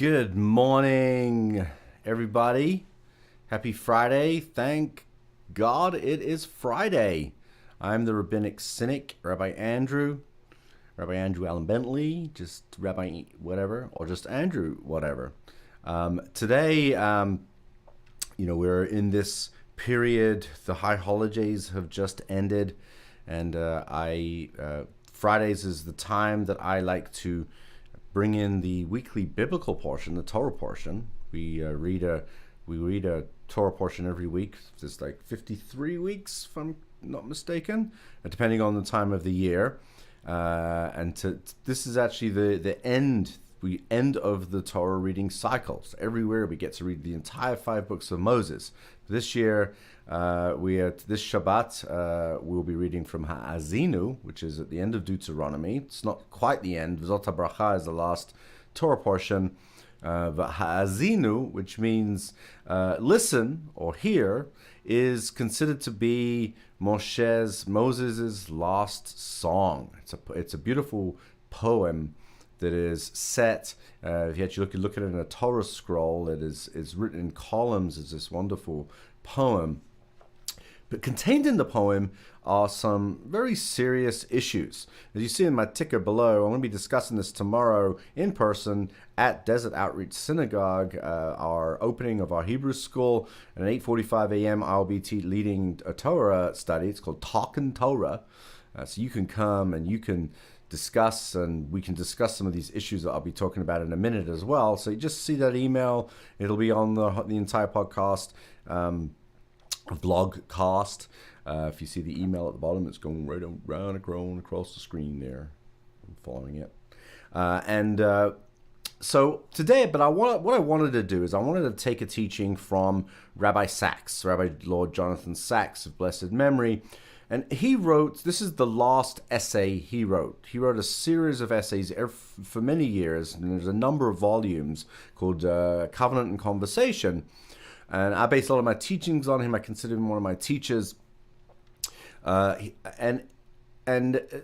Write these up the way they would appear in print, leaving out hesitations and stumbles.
Good morning, everybody. Happy Friday. Thank God it is Friday. I'm the Rabbinic Cynic, Rabbi Andrew Allen Bentley, just Rabbi whatever, or just Andrew whatever. Today, we're in this period. The high holidays have just ended, and Fridays is the time that I like to bring in the weekly biblical portion, the Torah portion. We read a Torah portion every week. There's like 53 weeks, if I'm not mistaken, depending on the time of the year. This is actually the end of the Torah reading cycle. So everywhere we get to read the entire 5 books of Moses. This year, this Shabbat, we'll be reading from Ha'azinu, which is at the end of Deuteronomy. It's not quite the end. Zot HaBracha is the last Torah portion. But Ha'azinu, which means listen or hear, is considered to be Moses' last song. It's a beautiful poem that is set. If you actually look at it in a Torah scroll, it's written in columns. It's this wonderful poem. But contained in the poem are some very serious issues. As you see in my ticker below, I'm going to be discussing this tomorrow in person at Desert Outreach Synagogue, our opening of our Hebrew school. And at 8:45 a.m., I'll be leading a Torah study. It's called Talkin' Torah. So you can come and you can discuss, and we can discuss some of these issues that I'll be talking about in a minute as well. So you just see that email. It'll be on the entire podcast, vlogcast. If you see the email at the bottom, it's going right around across the screen there. I'm following it. So today, what I wanted to do is I wanted to take a teaching from Rabbi Sachs, Rabbi Lord Johnathan Sachs of blessed memory. And he wrote, this is the last essay he wrote. He wrote a series of essays for many years, and there's a number of volumes called Covenant and Conversation. And I base a lot of my teachings on him. I consider him one of my teachers. And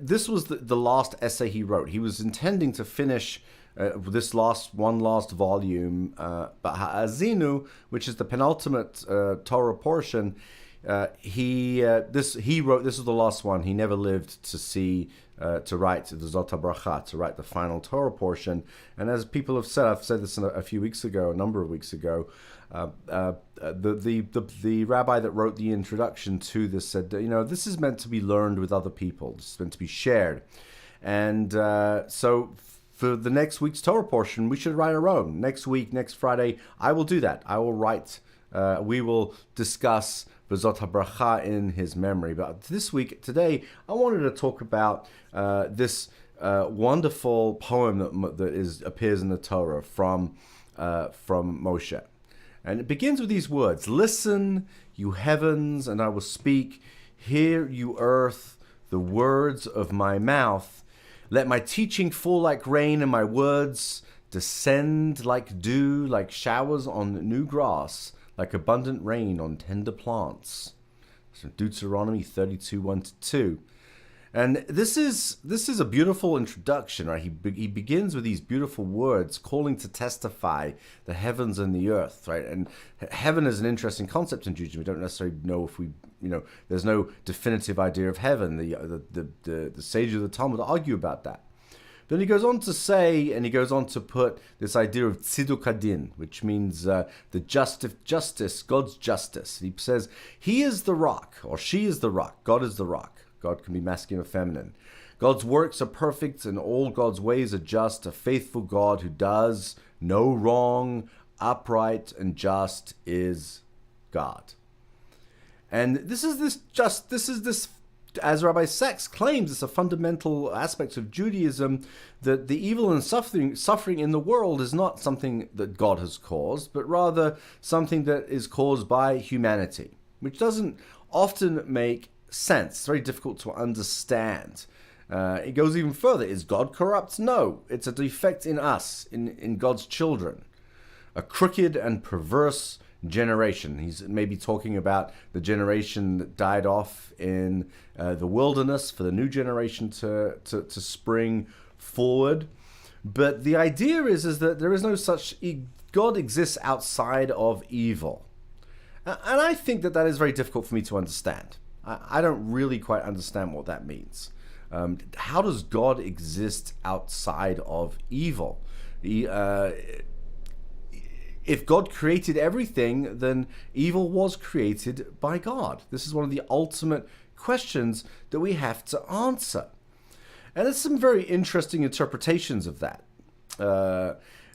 this was the last essay he wrote. He was intending to finish this last volume, but Ha'azinu, which is the penultimate Torah portion. He wrote, this was the last one. He never lived to see to write the Zot HaBracha, to write the final Torah portion. And as people have said, I've said this a number of weeks ago. The rabbi that wrote the introduction to this said, this is meant to be learned with other people. This is meant to be shared. And so for the next week's Torah portion, we should write our own. Next Friday, I will do that. I will write. We will discuss Zot HaBracha in his memory. But today, I wanted to talk about this wonderful poem that appears in the Torah from Moshe. And it begins with these words: "Listen, you heavens, and I will speak. Hear, you earth, the words of my mouth. Let my teaching fall like rain, and my words descend like dew, like showers on new grass, like abundant rain on tender plants." So Deuteronomy 32, 1-2. And this is a beautiful introduction, right? He begins with these beautiful words calling to testify the heavens and the earth, right? And heaven is an interesting concept in Judaism. We don't necessarily know there's no definitive idea of heaven. The sages of the Talmud argue about that. Then he goes on to say, and he goes on to put this idea of tziduk hadin, which means the justice, God's justice. He says, he is the rock, or she is the rock. God is the rock. God can be masculine or feminine. God's works are perfect, and all God's ways are just. A faithful God who does no wrong, upright and just is God. And this is as Rabbi Sachs claims, it's a fundamental aspect of Judaism, that the evil and suffering in the world is not something that God has caused, but rather something that is caused by humanity, which doesn't often make sense. It's very difficult to understand. It goes even further. Is God corrupt? No. It's a defect in us, in God's children. A crooked and perverse generation. He's maybe talking about the generation that died off in the wilderness for the new generation to spring forward. But the idea is that there is no such, God exists outside of evil. And I think that is very difficult for me to understand. I don't really quite understand what that means. How does God exist outside of evil? If God created everything, then evil was created by God. This is one of the ultimate questions that we have to answer. And there's some very interesting interpretations of that.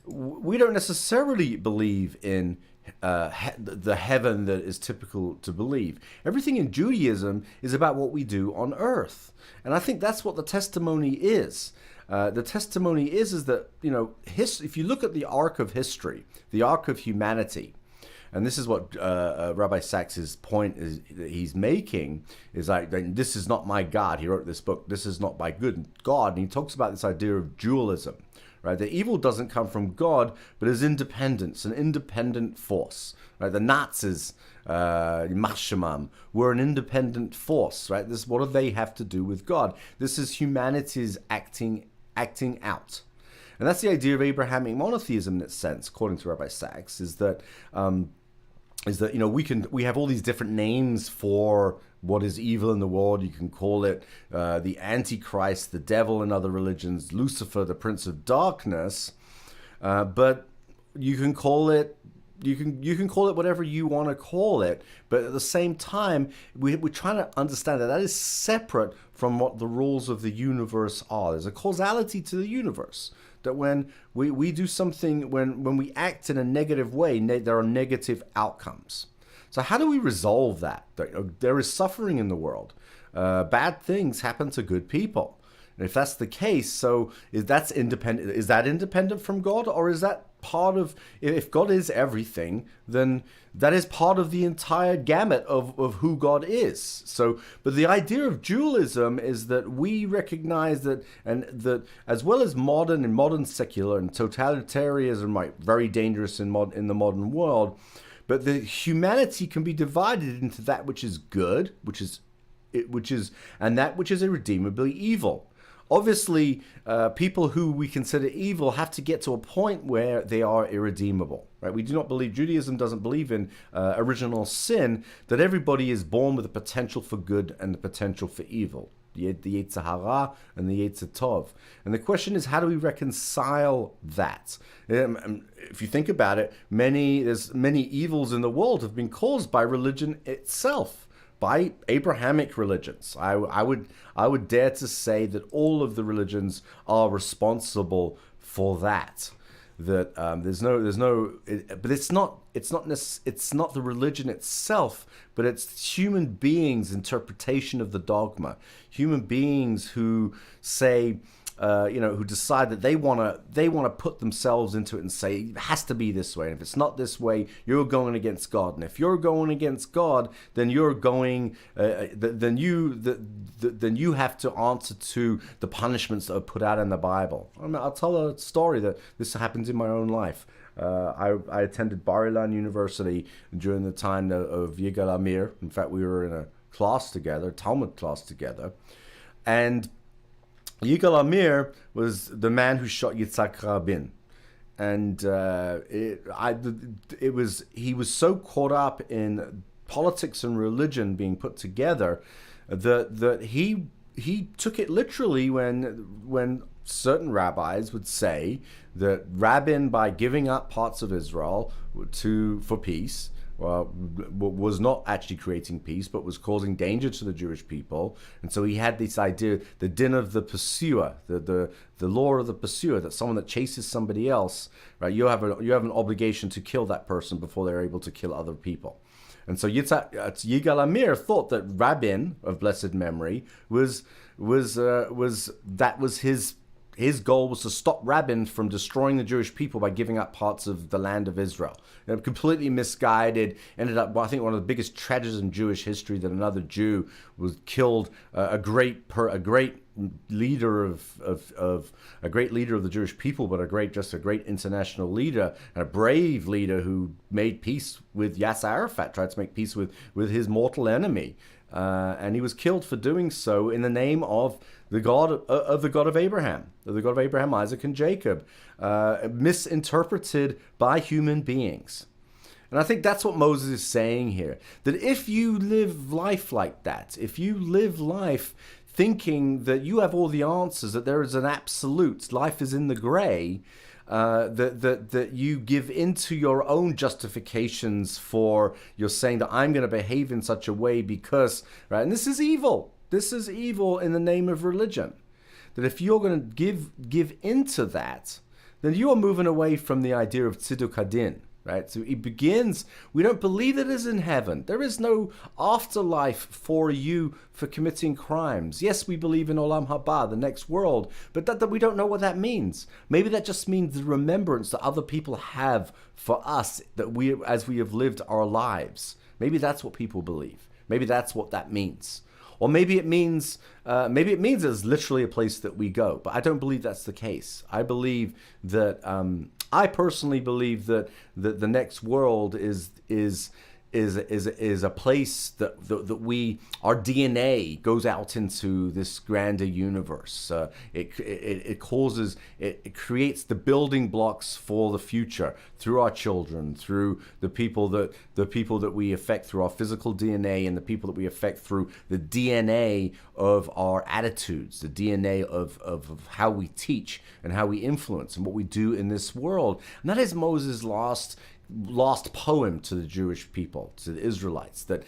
We don't necessarily believe in the heaven that is typical to believe. Everything in Judaism is about what we do on earth. And I think that's what the testimony is. The testimony is that, if you look at the arc of history, the arc of humanity, and this is what Rabbi Sachs's point is that he's making, is like, this is not my God. He wrote this book, this is not my good God. And he talks about this idea of dualism, right? That evil doesn't come from God, but is independence, an independent force, right? The Nazis, Mashemam, were an independent force, right? What do they have to do with God? This is humanity's acting out. And that's the idea of Abrahamic monotheism in its sense, according to Rabbi Sachs, is that we have all these different names for what is evil in the world. You can call it the Antichrist, the devil in other religions, Lucifer, the Prince of Darkness, but you can call it whatever you want to call it. But at the same time, we're trying to understand that is separate from what the rules of the universe are. There's a causality to the universe. That when we do something, when we act in a negative way, there are negative outcomes. So how do we resolve that? There is suffering in the world. Bad things happen to good people. And if that's the case, so is that independent from God, or is that part of, if God is everything, then that is part of the entire gamut of who God is. So, but the idea of dualism is that we recognize that, and that as well as modern secular and totalitarianism, right, very dangerous in the modern world, but the humanity can be divided into that which is good, and that which is irredeemably evil. Obviously, people who we consider evil have to get to a point where they are irredeemable, right? We do not believe, Judaism doesn't believe in original sin, that everybody is born with the potential for good and the potential for evil, the Yetzer Hara and the Yetzer Tov. And the question is, how do we reconcile that? If you think about it, there's many evils in the world have been caused by religion itself, by Abrahamic religions. I would dare to say that all of the religions are responsible for that. That but it's not the religion itself, but it's human beings' interpretation of the dogma. Human beings who say, who decide that they want to put themselves into it and say it has to be this way. And if it's not this way, you're going against God. And if you're going against God, then you're going. Then you have to answer to the punishments that are put out in the Bible. I'll tell a story that this happens in my own life. I attended Bar Ilan University during the time of Yigal Amir. In fact, we were in a class together, Talmud class together, and Yigal Amir was the man who shot Yitzhak Rabin, and he was so caught up in politics and religion being put together that he took it literally when certain rabbis would say that Rabin, by giving up parts of Israel for peace, was not actually creating peace, but was causing danger to the Jewish people. And so he had this idea, the din of the pursuer, the law of the pursuer, that someone that chases somebody else, right, you have an obligation to kill that person before they're able to kill other people. And so Yigal Amir thought that Rabin, of blessed memory, was his goal was to stop Rabin from destroying the Jewish people by giving up parts of the land of Israel. Completely misguided. Ended up, I think, one of the biggest tragedies in Jewish history, that another Jew was killed. A great leader of the Jewish people, but a great international leader and a brave leader who made peace with Yasser Arafat, tried to make peace with his mortal enemy. and he was killed for doing so in the name of the God of Abraham, the God of Abraham, Isaac, and Jacob, misinterpreted by human beings. And I think that's what Moses is saying here, that if you live life like that, if you live life thinking that you have all the answers, that there is an absolute, life is in the gray, that you give into your own justifications for you're saying that I'm going to behave in such a way because, right? And this is evil. This is evil in the name of religion. That if you're going to give into that, then you are moving away from the idea of Tziduk, right? So it begins, we don't believe that it is in heaven. There is no afterlife for you for committing crimes. Yes, we believe in Olam Haba, the next world, but that we don't know what that means. Maybe that just means the remembrance that other people have for us, that we, as we have lived our lives. Maybe that's what people believe. Maybe that's what that means. Or maybe it means it's literally a place that we go. But I don't believe that's the case. I believe that I personally believe that the next world is a place that we, our DNA goes out into this grander universe. It creates the building blocks for the future through our children, through the people that we affect through our physical DNA, and the people that we affect through the DNA of our attitudes, the DNA of how we teach and how we influence and what we do in this world. And that is Moses' lost poem to the Jewish people, to the Israelites, that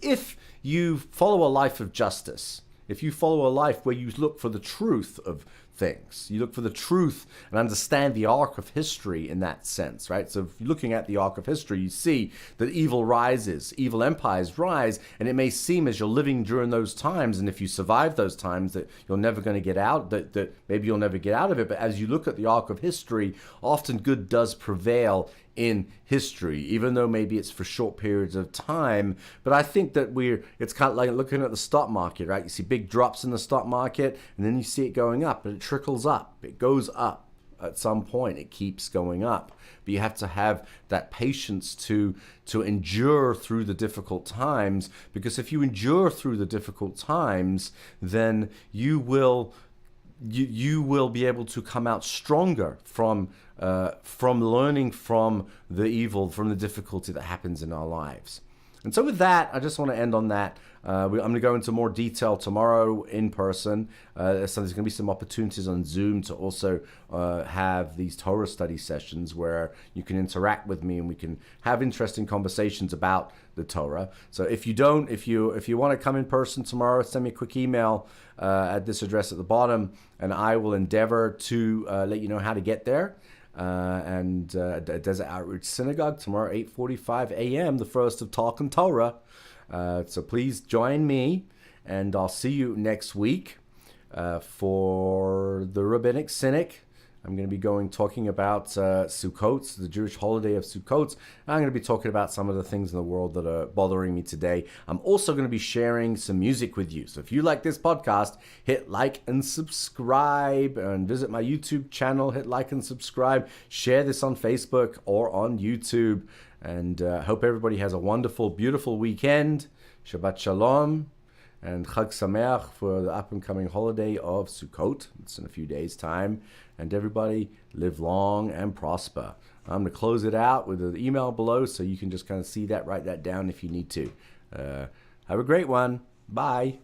if you follow a life of justice, if you follow a life where you look for the truth of things, you look for the truth and understand the arc of history in that sense, right? So if you're looking at the arc of history, you see that evil rises, evil empires rise, and it may seem as you're living during those times, and if you survive those times, that you're never going to get out, that maybe you'll never get out of it. But as you look at the arc of history, often good does prevail in history, even though maybe it's for short periods of time. But I think that it's kind of like looking at the stock market, right? You see big drops in the stock market, and then you see it going up, but it trickles up. It goes up at some point. It keeps going up. But you have to have that patience to endure through the difficult times, because if you endure through the difficult times, then you will be able to come out stronger from learning from the evil, from the difficulty that happens in our lives. And so with that, I just want to end on that. I'm going to go into more detail tomorrow in person. So there's going to be some opportunities on Zoom to also have these Torah study sessions where you can interact with me and we can have interesting conversations about the Torah. So if you want to come in person tomorrow, send me a quick email at this address at the bottom, and I will endeavor to let you know how to get there. Desert Outreach Synagogue tomorrow, 8:45 a.m., the first of Talking Torah. So please join me, and I'll see you next week for the Rabbinic Cynic. I'm going to be talking about Sukkot, the Jewish holiday of Sukkot. I'm going to be talking about some of the things in the world that are bothering me today. I'm also going to be sharing some music with you. So if you like this podcast, hit like and subscribe, and visit my YouTube channel. Hit like and subscribe. Share this on Facebook or on YouTube. And hope everybody has a wonderful, beautiful weekend. Shabbat Shalom. And Chag Sameach for the up-and-coming holiday of Sukkot. It's in a few days' time. And everybody live long and prosper. I'm going to close it out with an email below so you can just kind of see that, write that down if you need to. Have a great one. Bye.